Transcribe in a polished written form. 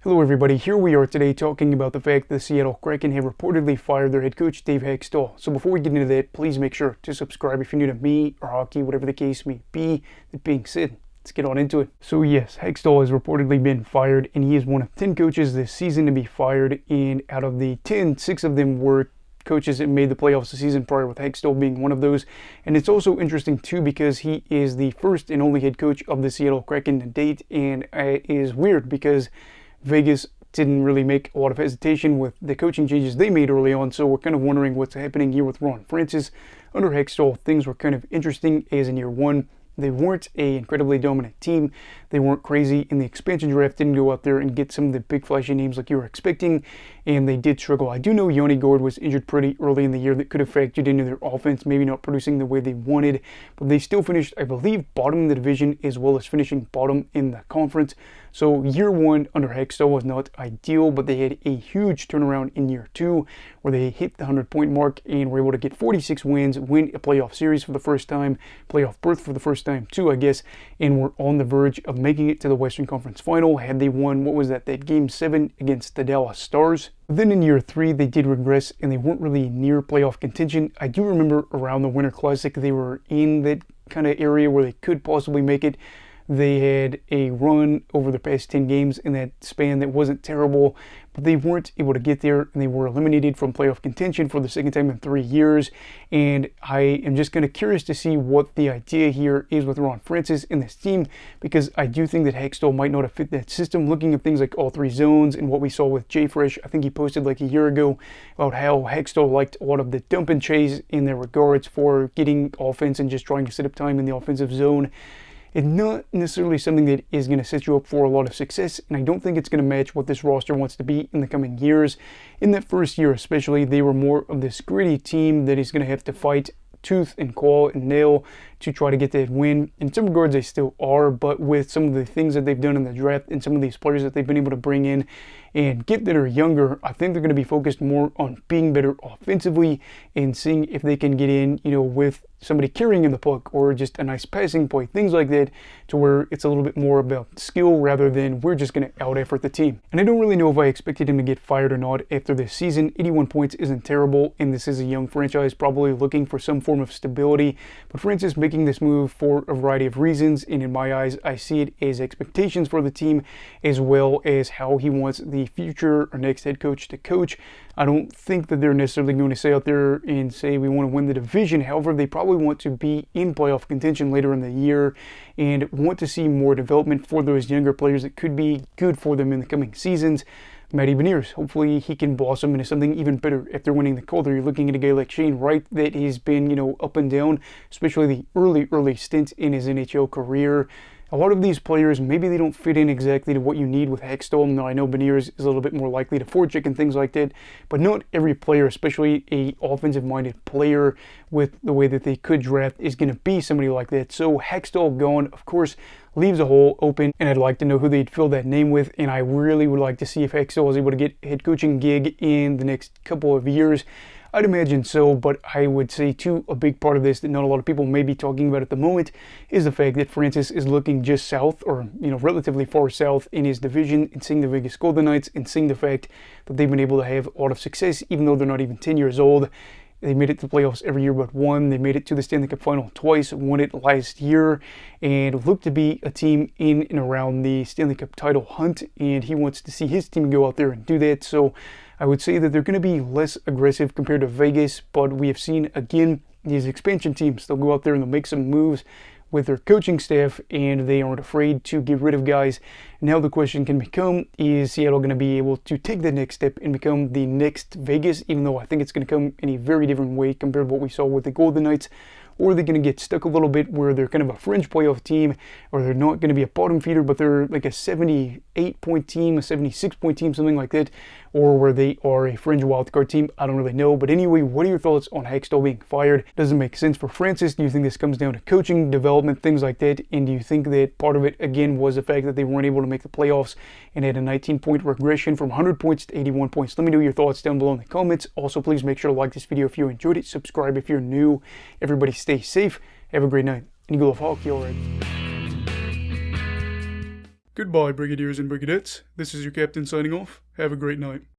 Hello everybody, here we are today talking about the fact that the Seattle Kraken have reportedly fired their head coach Dave Hakstol. So before we get into that, please make sure to subscribe if you're new to me or hockey, whatever the case may be. That being said, let's get on into it. So yes, Hakstol has reportedly been fired, and he is one of 10 coaches this season to be fired, and out of the 10, 6 of them were coaches that made the playoffs the season prior, with Hakstol being one of those. And it's also interesting too because he is the first and only head coach of the Seattle Kraken to date, and it is weird because Vegas didn't really make a lot of hesitation with the coaching changes they made early on, so we're kind of wondering what's happening here with Ron Francis. Under Hakstol, things were kind of interesting as in year one. They weren't an incredibly dominant team. They weren't crazy in the expansion draft, didn't go out there and get some of the big flashy names like you were expecting, and they did struggle. I do know Yanni Gourde was injured pretty early in the year that could have factored into their offense, maybe not producing the way they wanted, but they still finished, I believe, bottom in the division as well as finishing bottom in the conference. So year one under Hakstol was not ideal, but they had a huge turnaround in year two where they hit the 100-point mark and were able to get 46 wins, win a playoff series for the first time, playoff berth for the first time too, I guess, and were on the verge of making it to the Western Conference Final had they won, what was that Game 7 against the Dallas Stars. Then in year three, they did regress and they weren't really near playoff contention. I do remember around the Winter Classic, they were in that kind of area where they could possibly make it. They had a run over the past 10 games in that span that wasn't terrible, but they weren't able to get there, and they were eliminated from playoff contention for the second time in 3 years. And I am just kind of curious to see what the idea here is with Ron Francis in this team, because I do think that Hakstol might not have fit that system. Looking at things like all three zones and what we saw with Jay Fresh, I think he posted like a year ago about how Hakstol liked a lot of the dump and chase in their regards for getting offense and just trying to set up time in the offensive zone. It's not necessarily something that is going to set you up for a lot of success, and I don't think it's going to match what this roster wants to be in the coming years. In that first year especially, they were more of this gritty team that is going to have to fight tooth and claw and nail to try to get that win. In some regards, they still are, but with some of the things that they've done in the draft and some of these players that they've been able to bring in and get that are younger, I think they're going to be focused more on being better offensively and seeing if they can get in, with somebody carrying in the puck or just a nice passing play, things like that, to where it's a little bit more about skill rather than we're just going to out-effort the team. And I don't really know if I expected him to get fired or not after this season. 81 points isn't terrible, and this is a young franchise probably looking for some form of stability. But Francis making this move for a variety of reasons, and in my eyes, I see it as expectations for the team as well as how he wants the future or next head coach to coach. I don't think that they're necessarily going to say out there and say we want to win the division. However, they probably want to be in playoff contention later in the year and want to see more development for those younger players that could be good for them in the coming seasons. Matty Beniers, hopefully he can blossom into something even better after winning the Calder. You're looking at a guy like Shane Wright that has been, up and down, especially the early stint in his NHL career. A lot of these players, maybe they don't fit in exactly to what you need with Hakstol. Now, I know Beniers is a little bit more likely to forecheck and things like that, but not every player, especially a offensive-minded player with the way that they could draft, is going to be somebody like that. So Hakstol gone, of course, leaves a hole open, and I'd like to know who they'd fill that name with, and I really would like to see if Hakstol is able to get a head coaching gig in the next couple of years. I'd imagine so, but I would say too, a big part of this that not a lot of people may be talking about at the moment is the fact that Francis is looking just south, or relatively far south in his division, and seeing the Vegas Golden Knights and seeing the fact that they've been able to have a lot of success even though they're not even 10 years old. They made it to the playoffs every year but one. They made it to the Stanley Cup Final twice, won it last year, and looked to be a team in and around the Stanley Cup title hunt, and he wants to see his team go out there and do that. So I would say that they're going to be less aggressive compared to Vegas, but we have seen, again, these expansion teams, they'll go out there and they'll make some moves with their coaching staff, and they aren't afraid to get rid of guys. Now the question can become, is Seattle going to be able to take the next step and become the next Vegas, even though I think it's going to come in a very different way compared to what we saw with the Golden Knights? Or are they going to get stuck a little bit where they're kind of a fringe playoff team, or they're not going to be a bottom feeder, but they're like a 78-point team, a 76-point team, something like that, or where they are a fringe wildcard team? I don't really know. But anyway, what are your thoughts on Hakstol being fired? Does it make sense for Francis? Do you think this comes down to coaching, development, things like that? And do you think that part of it, again, was the fact that they weren't able to make the playoffs and had a 19-point regression from 100 points to 81 points? Let me know your thoughts down below in the comments. Also, please make sure to like this video if you enjoyed it. Subscribe if you're new. Everybody stay safe. Have a great night. And you go love hockey, alright? Goodbye, Brigadiers and Brigadettes. This is your captain signing off. Have a great night.